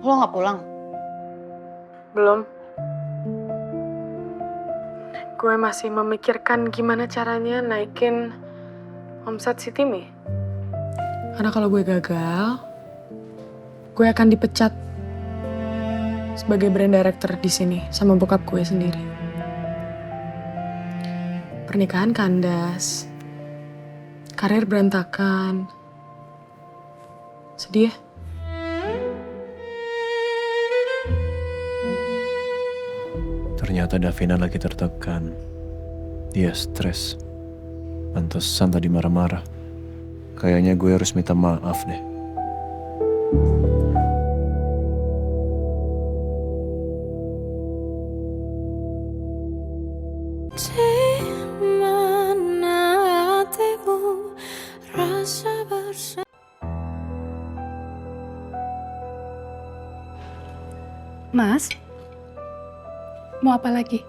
Lo nggak pulang? Belum. Gue masih memikirkan gimana caranya naikin omset si Timi. Karena kalau gue gagal, gue akan dipecat sebagai brand director di sini sama bokap gue sendiri. Pernikahan kandas, karir berantakan. Sedih ya? Ternyata Davina lagi tertekan. Dia stres. Pantesan tadi marah-marah. Kayaknya gue harus minta maaf deh. Mas, mau apa lagi?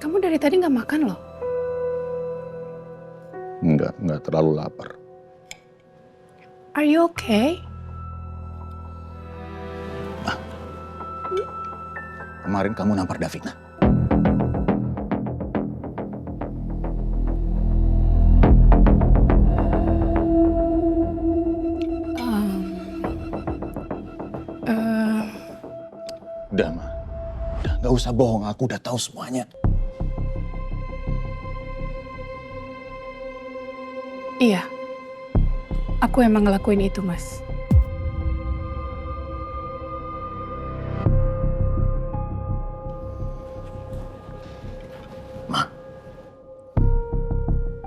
Kamu dari tadi nggak makan loh. Enggak terlalu lapar. Are you okay? Kemarin kamu nampar Davina. Udah, Ma. Udah, nggak usah bohong. Aku udah tahu semuanya. Iya, aku emang ngelakuin itu, Mas. Ma,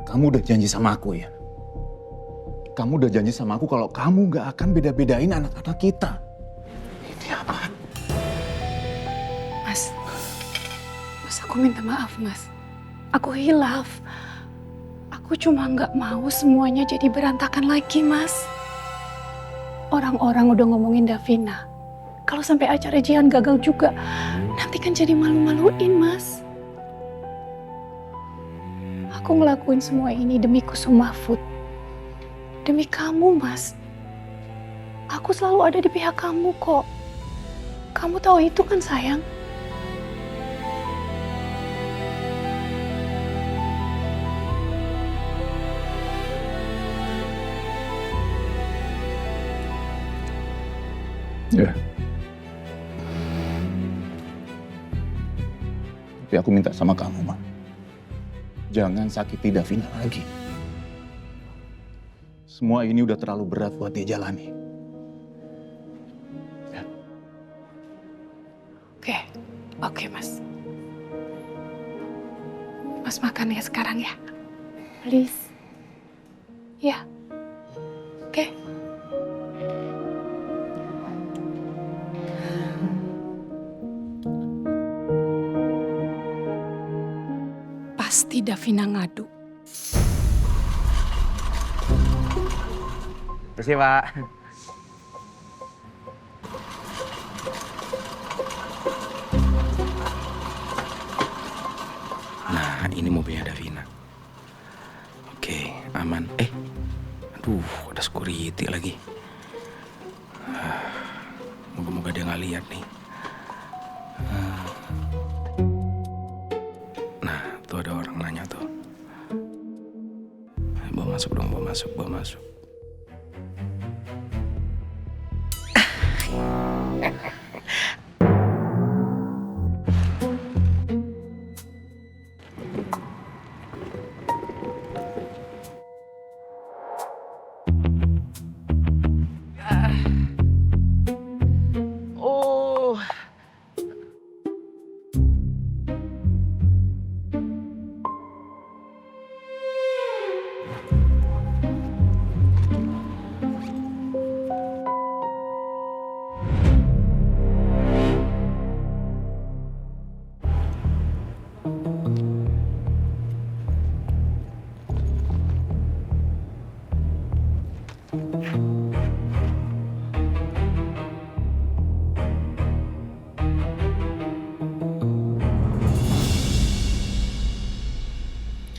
kamu udah janji sama aku ya? Kamu udah janji sama aku kalau kamu nggak akan beda-bedain anak-anak kita. Ini apa? Mas, aku minta maaf, Mas. Aku hilaf. Aku cuma nggak mau semuanya jadi berantakan lagi, Mas. Orang-orang udah ngomongin Davina. Kalau sampai acara Jihan gagal juga, nanti kan jadi malu-maluin, Mas. Aku ngelakuin semua ini demi Kusum Mahfud. Demi kamu, Mas. Aku selalu ada di pihak kamu kok. Kamu tahu itu kan, sayang? Ya. Tapi aku minta sama kamu, Ma. Jangan sakiti Davina lagi. Semua ini udah terlalu berat buat dia jalani. Ya. Oke, Mas. Mas makan ya sekarang ya. Please. Ya. Oke. Pasti Davina ngadu. Terima kasih, Pak. Nah, ini mobilnya Davina. Oke, aman. Aduh, ada security lagi. Moga-moga dia nggak lihat nih. Nah, tuh ada orang nanya tuh. Bawa masuk dong, bawa masuk.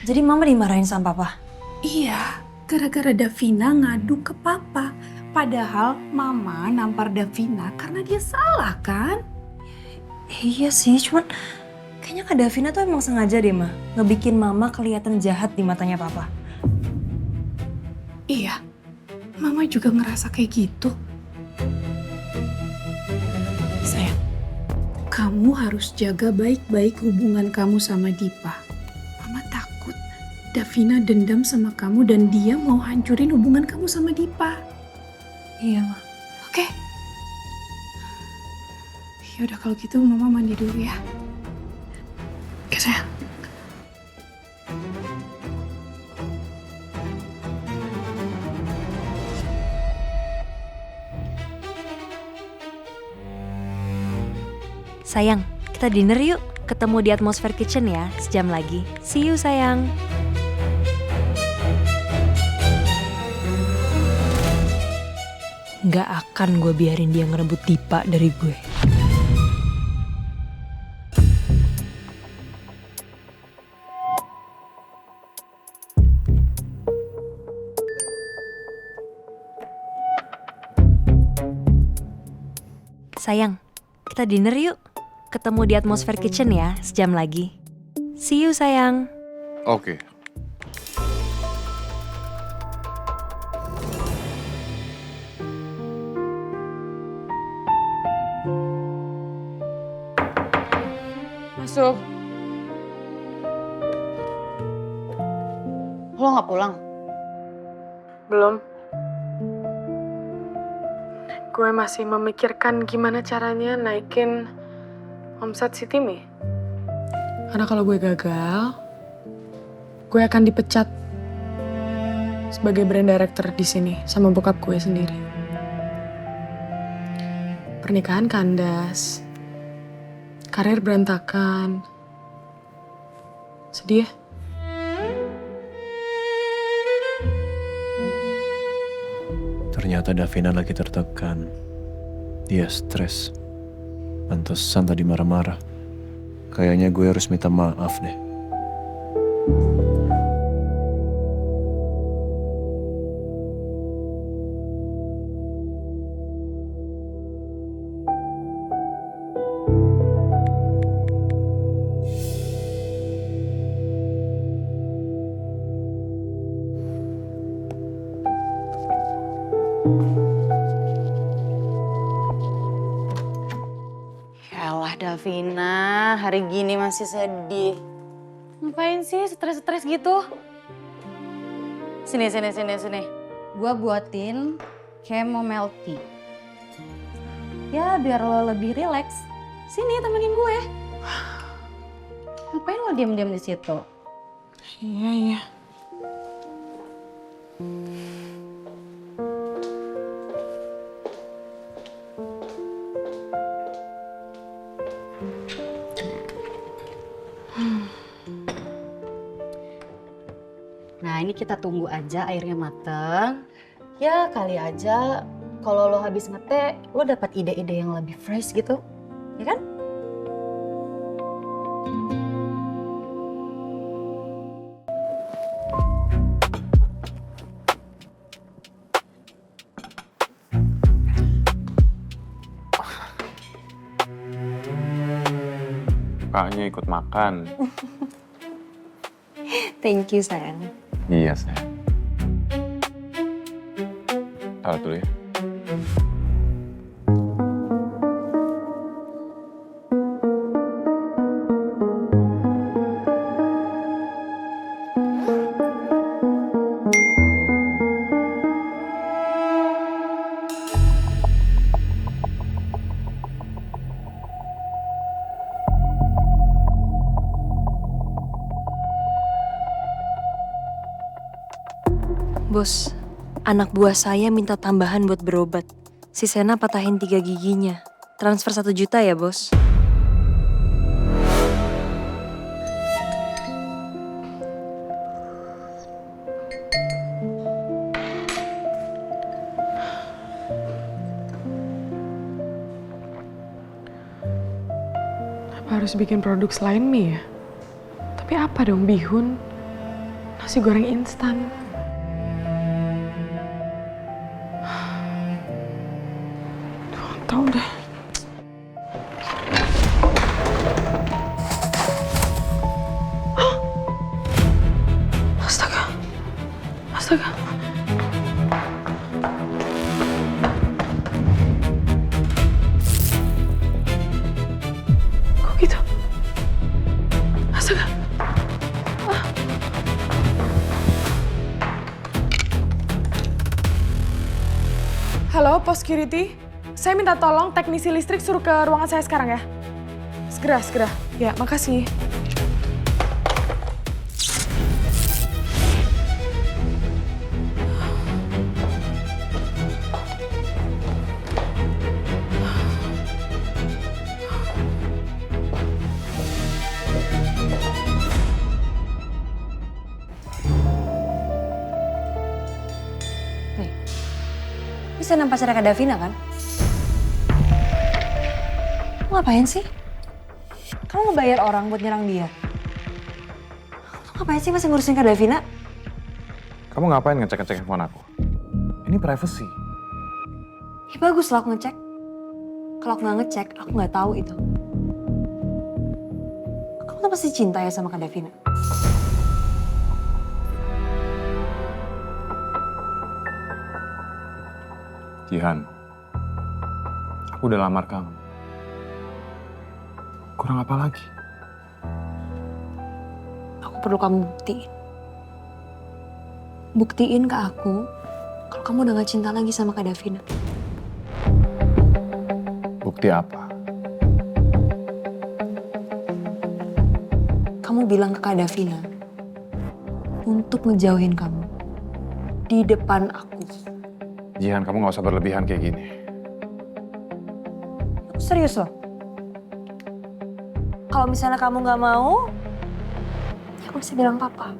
Jadi mama dimarahin sama papa? Iya, gara-gara Davina ngadu ke papa. Padahal Mama nampar Davina karena dia salah kan? Iya sih, cuman kayaknya Kak Davina tuh emang sengaja deh, Ma. Ngebikin Mama kelihatan jahat di matanya Papa. Iya, Mama juga ngerasa kayak gitu. Sayang, kamu harus jaga baik-baik hubungan kamu sama Dipa. Mama takut Davina dendam sama kamu dan dia mau hancurin hubungan kamu sama Dipa. Iya, Ma. Oke? Ya udah kalau gitu Mama mandi dulu ya. Oke sayang. Sayang, kita dinner yuk. Ketemu di Atmosphere Kitchen ya, sejam lagi. See you, sayang. Nggak akan gue biarin dia ngerebut Dipa dari gue. Sayang, kita dinner yuk. Ketemu di Atmosphere Kitchen ya, sejam lagi. See you, sayang. Oke. Masuk. Lo nggak pulang? Belum. Gue masih memikirkan gimana caranya naikin omset si Timi. Karena kalau gue gagal, gue akan dipecat sebagai brand director di sini sama bokap gue sendiri. Pernikahan kandas, karir berantakan. Sedih ya? Ternyata Davina lagi tertekan. Dia stres. Pantesan tadi marah-marah. Kayaknya gue harus minta maaf deh. Yalah Davina, hari gini masih sedih. Ngapain sih stres-stres gitu? Sini. Gua buatin chamomile tea. Ya biar lo lebih rileks. Sini temenin gue. Ngapain lo diam-diam di situ? Iya. Nah ini kita tunggu aja airnya mateng. Ya kali aja kalau lo habis ngeteh, lo dapat ide-ide yang lebih fresh gitu. Ya kan? Kakaknya ikut makan. Thank you, sayang. Iya, sayang. Salah dulu ya. Bos, anak buah saya minta tambahan buat berobat. Si Sena patahin 3 giginya. Transfer 1 juta ya, bos? Apa harus bikin produk selain mie ya? Tapi apa dong, bihun? Nasi goreng instan? tahu deh. Astaga. Astaga. Kok gitu? Astaga. Halo, pos security. Saya minta tolong teknisi listrik suruh ke ruangan saya sekarang ya. Segera, segera. Ya, makasih. Ini Sena pacarnya Kak Davina kan? Kamu ngapain sih? Kamu ngebayar orang buat nyerang dia? Kamu ngapain sih masih ngurusin Kak Davina? Kamu ngapain ngecek-ngecek handphone aku? Ini privacy. Ya bagus lah aku ngecek. Kalau aku nggak ngecek, aku nggak tahu itu. Kamu tuh pasti cinta ya sama Kak Davina? Jihan, aku udah lamar kamu. Kurang apa lagi? Aku perlu kamu buktiin. Buktiin ke aku kalau kamu udah gak cinta lagi sama Kak Davina. Bukti apa? Kamu bilang ke Kak Davina untuk ngejauhin kamu di depan aku. Jihan, kamu gak usah berlebihan kayak gini. Aku serius loh. Kalau misalnya kamu gak mau, ya aku bisa bilang papa.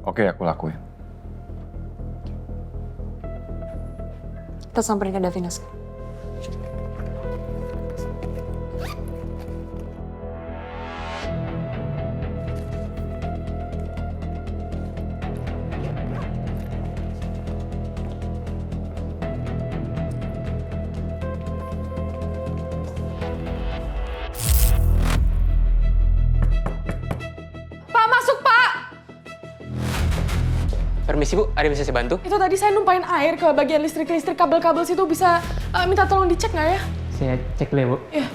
Oke, aku lakuin. Kita samperin ke Davina sekarang. Pak, masuk Pak! Permisi Bu, ada yang bisa saya bantu? Itu tadi saya numpain air ke bagian listrik-listrik kabel-kabel situ. Bisa minta tolong dicek nggak ya? Saya cek dulu ya Bu. Iya.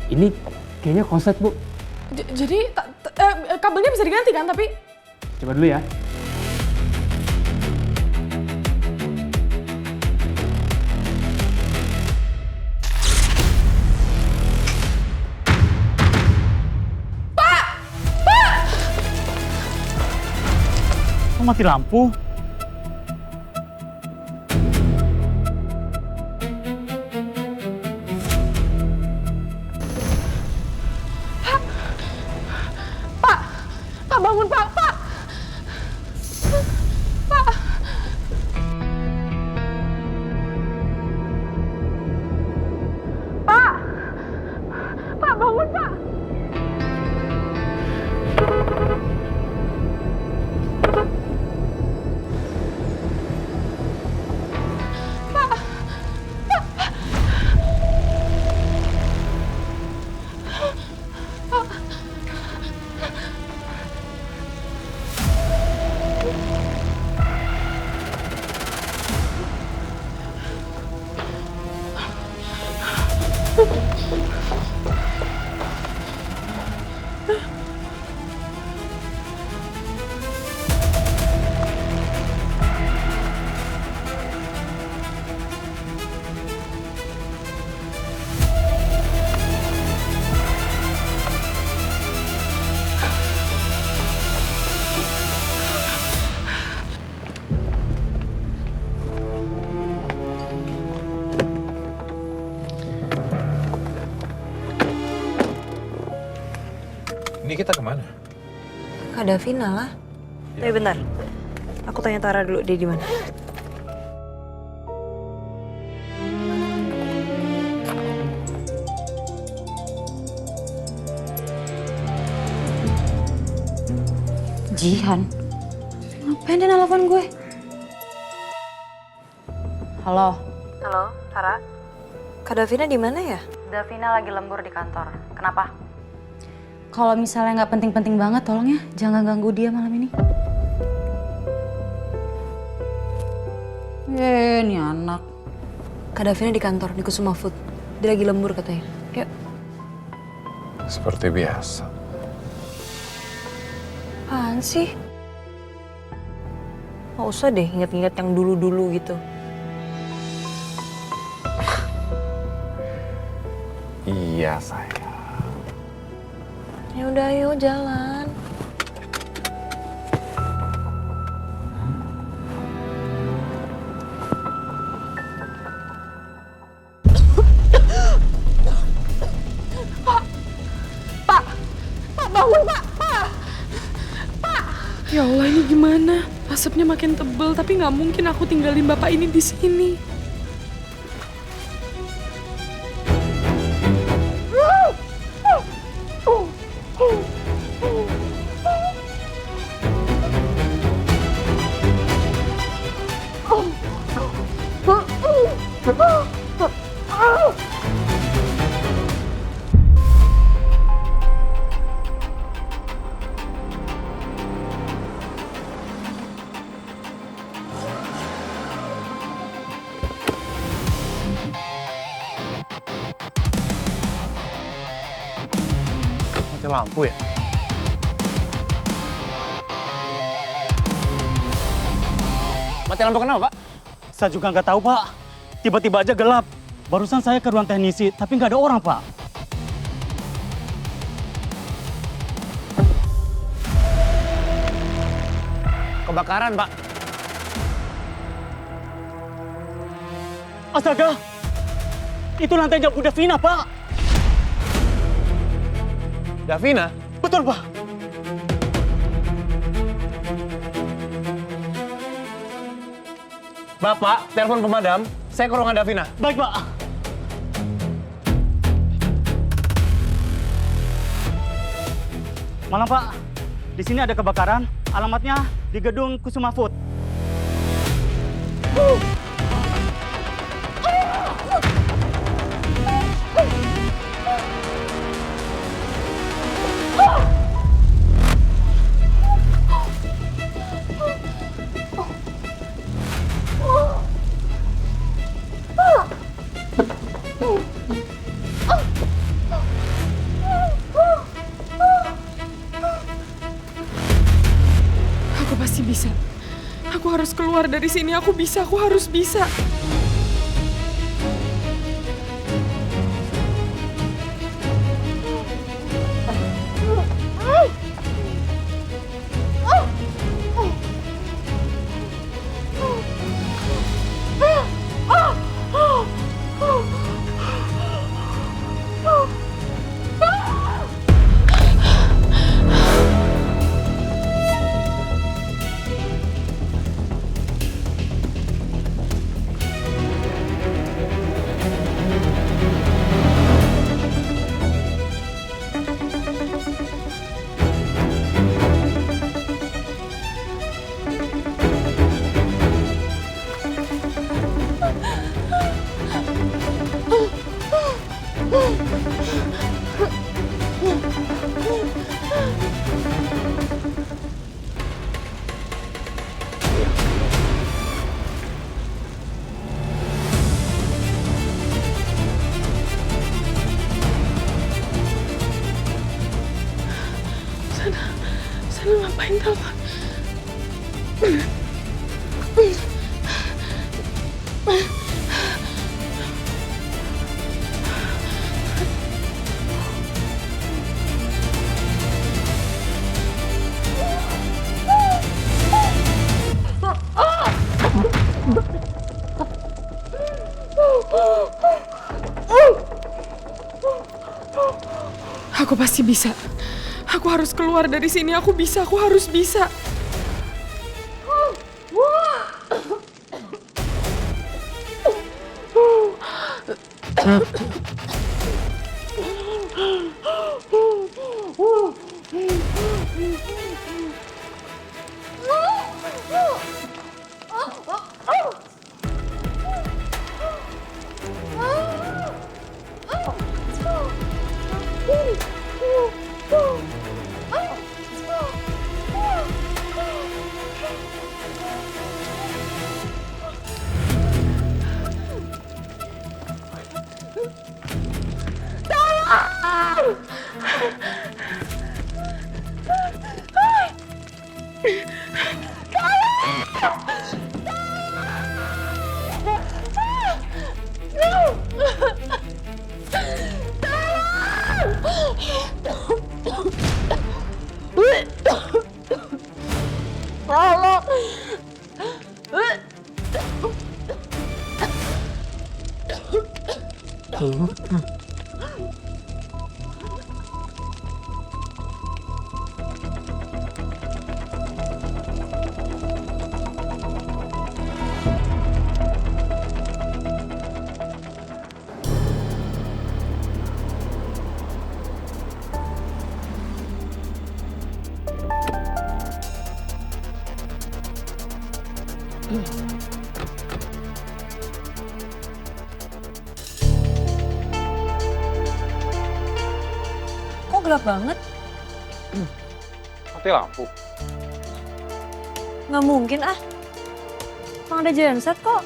Ini kayaknya konslet Bu. Jadi kabelnya bisa diganti kan, tapi Coba dulu ya. Kok mati lampu? Pak bangun Pak, Pak! Pak! Pak! Pak bangun Pak! Ini kita kemana? Kak Davina lah. Tapi bentar. Aku tanya Tara dulu, dia di mana? Jihan? Ngapain dia nelfon gue? Halo? Halo, Tara. Kak Davina di mana ya? Davina lagi lembur di kantor. Kenapa? Kalau misalnya nggak penting-penting banget, tolong ya jangan ganggu dia malam ini. Ini anak. Kak Davina di kantor, di Kusuma Food. Dia lagi lembur katanya. Yuk. Seperti biasa. Apaan sih? Nggak usah deh inget-inget yang dulu-dulu gitu. Iya, sayang. Ya udah ayo jalan. Ya Allah, ini gimana? Asapnya makin tebel, tapi nggak mungkin aku tinggalin bapak ini di sini. Mati lampu ya? Mati lampu kenapa, Pak? Saya juga nggak tahu, Pak. Tiba-tiba aja gelap. Barusan saya ke ruang teknisi, tapi nggak ada orang, Pak. Kebakaran, Pak. Astaga! Itu lantainya Bu Davina, Pak. Davina? Betul, Pak. Bapak, telepon pemadam. Saya ke ruangan Davina. Baik, Pak. Malam, Pak. Di sini ada kebakaran. Alamatnya di gedung Kusuma Food. Aku pasti bisa. Aku harus keluar dari sini. Aku bisa, aku harus bisa. Sana ngapain telepon? Aku pasti bisa. Aku harus keluar dari sini, aku harus bisa. Kok gelap banget? Mati lampu. Nggak mungkin ah. Emang ada genset kok.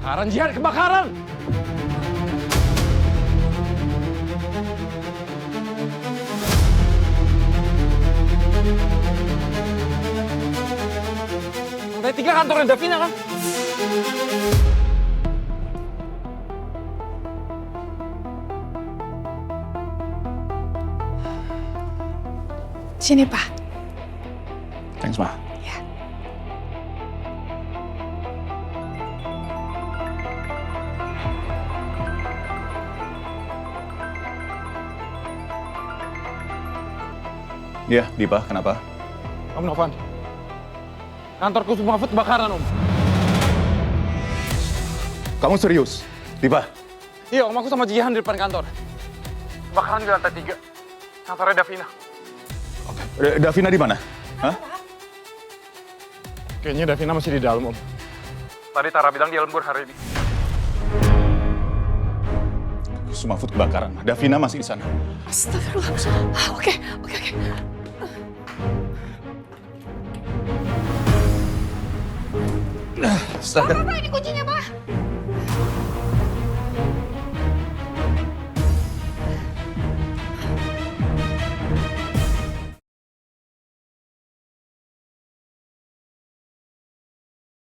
Kebakaran, Jihan, kebakaran! Lantai 3 kantornya Davina kan? Sini, Pak. Thanks, Ma. Iya, Dipa, kenapa? Om Novan, kantorku semua Mahfud kebakaran, Om. Kamu serius? Dipa? Iya, Om, aku sama Jihan di depan kantor. Kebakaran di lantai 3. Kantornya Davina. Davina di mana? Hah? Kayaknya Davina masih di dalam, Om. Tadi Tara bilang dia lembur hari ini. Sumafut kebakaran. Davina masih di sana. Astagfirullah. Oke. Astaga. Ini kuncinya,